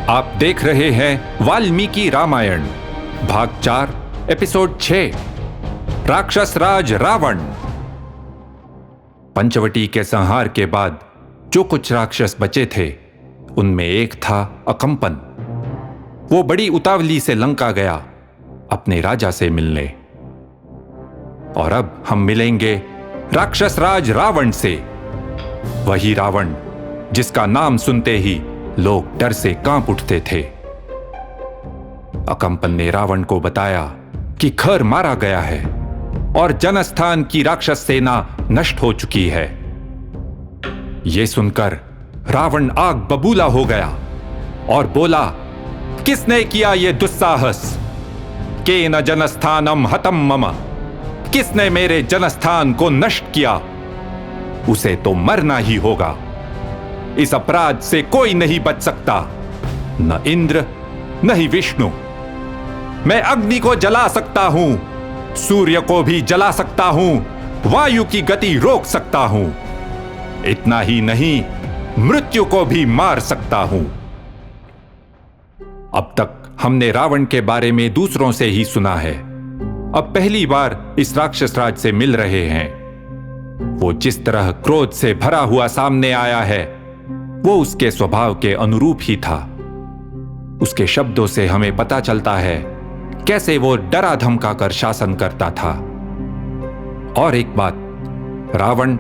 आप देख रहे हैं वाल्मीकि रामायण भाग 4 एपिसोड 6 राक्षस राज रावण। पंचवटी के संहार के बाद जो कुछ राक्षस बचे थे उनमें एक था अकंपन। वो बड़ी उतावली से लंका गया अपने राजा से मिलने। और अब हम मिलेंगे राक्षस राज रावण से, वही रावण जिसका नाम सुनते ही लोग डर से कांप उठते थे। अकंपन ने रावण को बताया कि खर मारा गया है और जनस्थान की राक्षस सेना नष्ट हो चुकी है। यह सुनकर रावण आग बबूला हो गया और बोला, किसने किया यह दुस्साहस? केन जनस्थानम हतम मम, किसने मेरे जनस्थान को नष्ट किया? उसे तो मरना ही होगा। इस अपराध से कोई नहीं बच सकता, न इंद्र न ही विष्णु। मैं अग्नि को जला सकता हूं, सूर्य को भी जला सकता हूं, वायु की गति रोक सकता हूं, इतना ही नहीं मृत्यु को भी मार सकता हूं। अब तक हमने रावण के बारे में दूसरों से ही सुना है, अब पहली बार इस राक्षस राज से मिल रहे हैं। वो जिस तरह क्रोध से भरा हुआ सामने आया है वो उसके स्वभाव के अनुरूप ही था। उसके शब्दों से हमें पता चलता है कैसे वो डरा धमका कर शासन करता था। और एक बात, रावण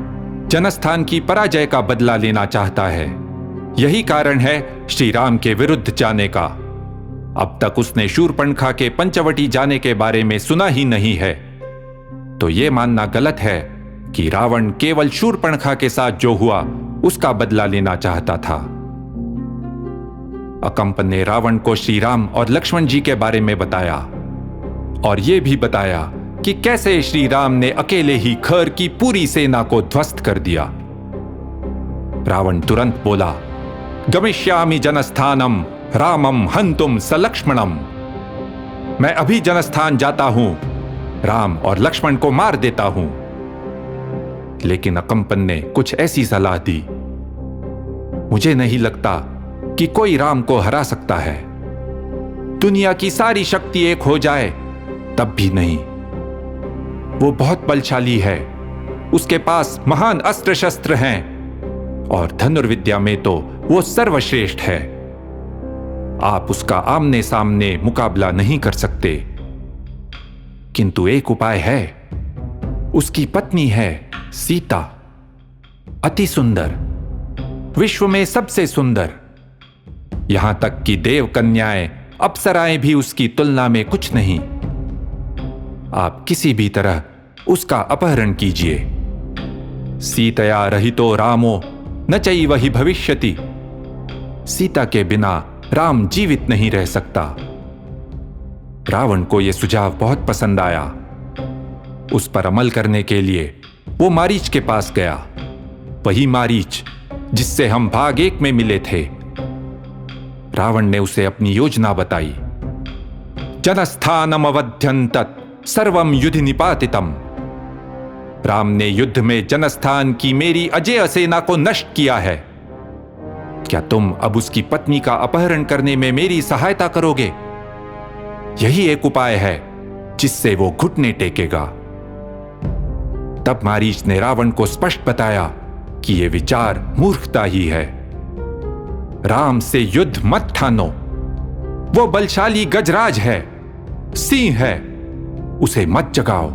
जनस्थान की पराजय का बदला लेना चाहता है। यही कारण है श्री राम के विरुद्ध जाने का। अब तक उसने शूर्पणखा के पंचवटी जाने के बारे में सुना ही नहीं है। तो यह मानना गलत है कि रावण केवल शूर्पणखा के साथ जो हुआ उसका बदला लेना चाहता था। अकंपन ने रावण को श्री राम और लक्ष्मण जी के बारे में बताया और यह भी बताया कि कैसे श्री राम ने अकेले ही खर की पूरी सेना को ध्वस्त कर दिया। रावण तुरंत बोला, गमिष्यामि जनस्थानम रामम हंतुम सलक्ष्मणम। मैं अभी जनस्थान जाता हूं, राम और लक्ष्मण को मार देता हूं। लेकिन अकंपन ने कुछ ऐसी सलाह दी, मुझे नहीं लगता कि कोई राम को हरा सकता है। दुनिया की सारी शक्ति एक हो जाए तब भी नहीं। वो बहुत बलशाली है, उसके पास महान अस्त्र शस्त्र हैं और धनुर्विद्या में तो वो सर्वश्रेष्ठ है। आप उसका आमने सामने मुकाबला नहीं कर सकते। किंतु एक उपाय है, उसकी पत्नी है सीता, अति सुंदर, विश्व में सबसे सुंदर। यहां तक कि देव कन्याएं अप्सराएं भी उसकी तुलना में कुछ नहीं। आप किसी भी तरह उसका अपहरण कीजिए। सीतया रहितो रामो न चैव हि भविष्यति। सीता के बिना राम जीवित नहीं रह सकता। रावण को यह सुझाव बहुत पसंद आया। उस पर अमल करने के लिए वो मारीच के पास गया, वही मारीच जिससे हम भाग 1 में मिले थे। रावण ने उसे अपनी योजना बताई। जनस्थानम अवध्यंतत सर्वम युधि निपातितम। राम ने युद्ध में जनस्थान की मेरी अजेय सेना को नष्ट किया है। क्या तुम अब उसकी पत्नी का अपहरण करने में मेरी सहायता करोगे? यही एक उपाय है जिससे वो घुटने टेकेगा। तब मारीच ने रावण को स्पष्ट बताया कि यह विचार मूर्खता ही है। राम से युद्ध मत ठानो। वो बलशाली गजराज है, सिंह है, उसे मत जगाओ।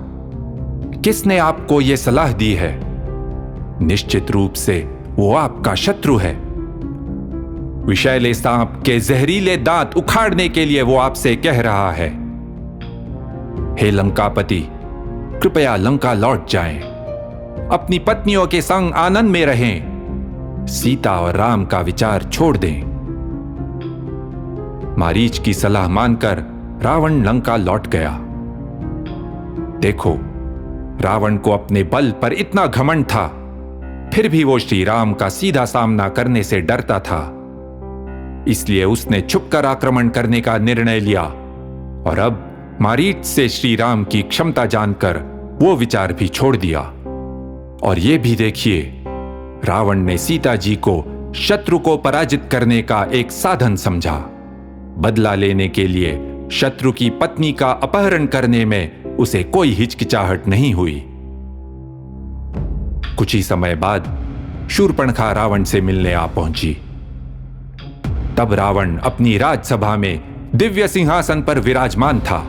किसने आपको यह सलाह दी है? निश्चित रूप से वो आपका शत्रु है। विषैले सांप के जहरीले दांत उखाड़ने के लिए वो आपसे कह रहा है। हे लंकापति, कृपया लंका लौट जाएं, अपनी पत्नियों के संग आनंद में रहें, सीता और राम का विचार छोड़ दें। मारीच की सलाह मानकर रावण लंका लौट गया। देखो, रावण को अपने बल पर इतना घमंड था, फिर भी वो श्री राम का सीधा सामना करने से डरता था। इसलिए उसने छुपकर आक्रमण करने का निर्णय लिया। और अब मारीच से श्री राम की क्षमता जानकर वो विचार भी छोड़ दिया। और ये भी देखिए, रावण ने सीता जी को शत्रु को पराजित करने का एक साधन समझा। बदला लेने के लिए शत्रु की पत्नी का अपहरण करने में उसे कोई हिचकिचाहट नहीं हुई। कुछ ही समय बाद शूर्पणखा रावण से मिलने आ पहुंची। तब रावण अपनी राजसभा में दिव्य सिंहासन पर विराजमान था।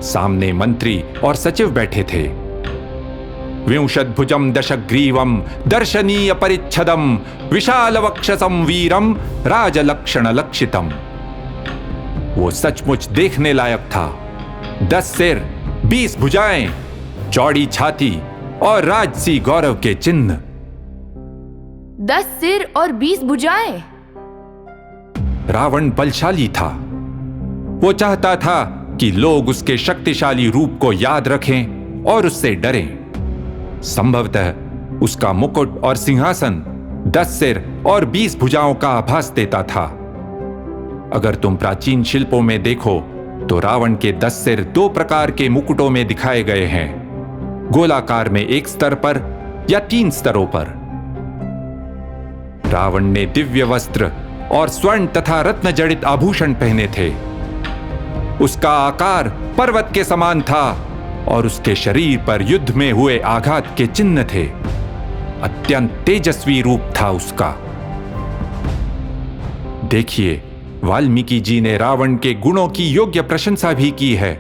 सामने मंत्री और सचिव बैठे थे। विंशद्भुजम दशग्रीवम दर्शनीय परिच्छदम विशाल वक्षसम वीरम राजलक्षण लक्षितम। वो सचमुच देखने लायक था। 10 सिर, 20 भुजाएं, चौड़ी छाती और राजसी गौरव के चिन्ह। 10 सिर और 20 भुजाएं। रावण बलशाली था। वो चाहता था कि लोग उसके शक्तिशाली रूप को याद रखें और उससे डरें। संभवतः उसका मुकुट और सिंहासन 10 सिर और 20 भुजाओं का आभास देता था। अगर तुम प्राचीन शिल्पों में देखो तो रावण के 10 सिर 2 प्रकार के मुकुटों में दिखाए गए हैं, गोलाकार में एक स्तर पर या 3 स्तरों पर। रावण ने दिव्य वस्त्र और स्वर्ण तथा रत्न जड़ित आभूषण पहने थे। उसका आकार पर्वत के समान था और उसके शरीर पर युद्ध में हुए आघात के चिन्ह थे। अत्यंत तेजस्वी रूप था उसका। देखिए, वाल्मीकि जी ने रावण के गुणों की योग्य प्रशंसा भी की है,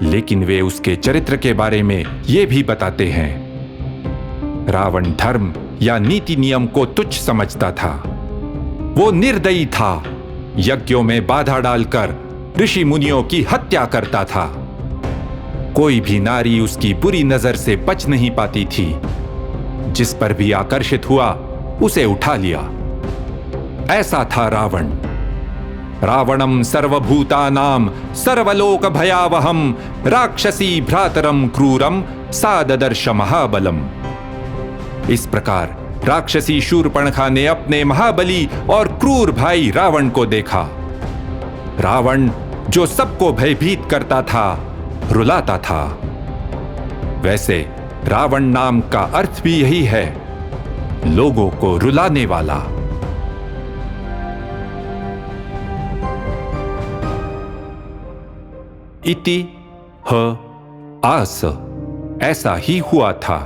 लेकिन वे उसके चरित्र के बारे में यह भी बताते हैं। रावण धर्म या नीति नियम को तुच्छ समझता था। वो निर्दयी था, यज्ञों में बाधा डालकर ऋषि मुनियों की हत्या करता था। कोई भी नारी उसकी बुरी नजर से बच नहीं पाती थी। जिस पर भी आकर्षित हुआ उसे उठा लिया। ऐसा था रावण। रावणम सर्वभूतानां सर्वलोक भयावहम राक्षसी भ्रातरम क्रूरम साददर्श महाबलम। इस प्रकार राक्षसी शूर्पणखा ने अपने महाबली और क्रूर भाई रावण को देखा। रावण जो सबको भयभीत करता था, रुलाता था। वैसे रावण नाम का अर्थ भी यही है, लोगों को रुलाने वाला। इति ह आस, ऐसा ही हुआ था।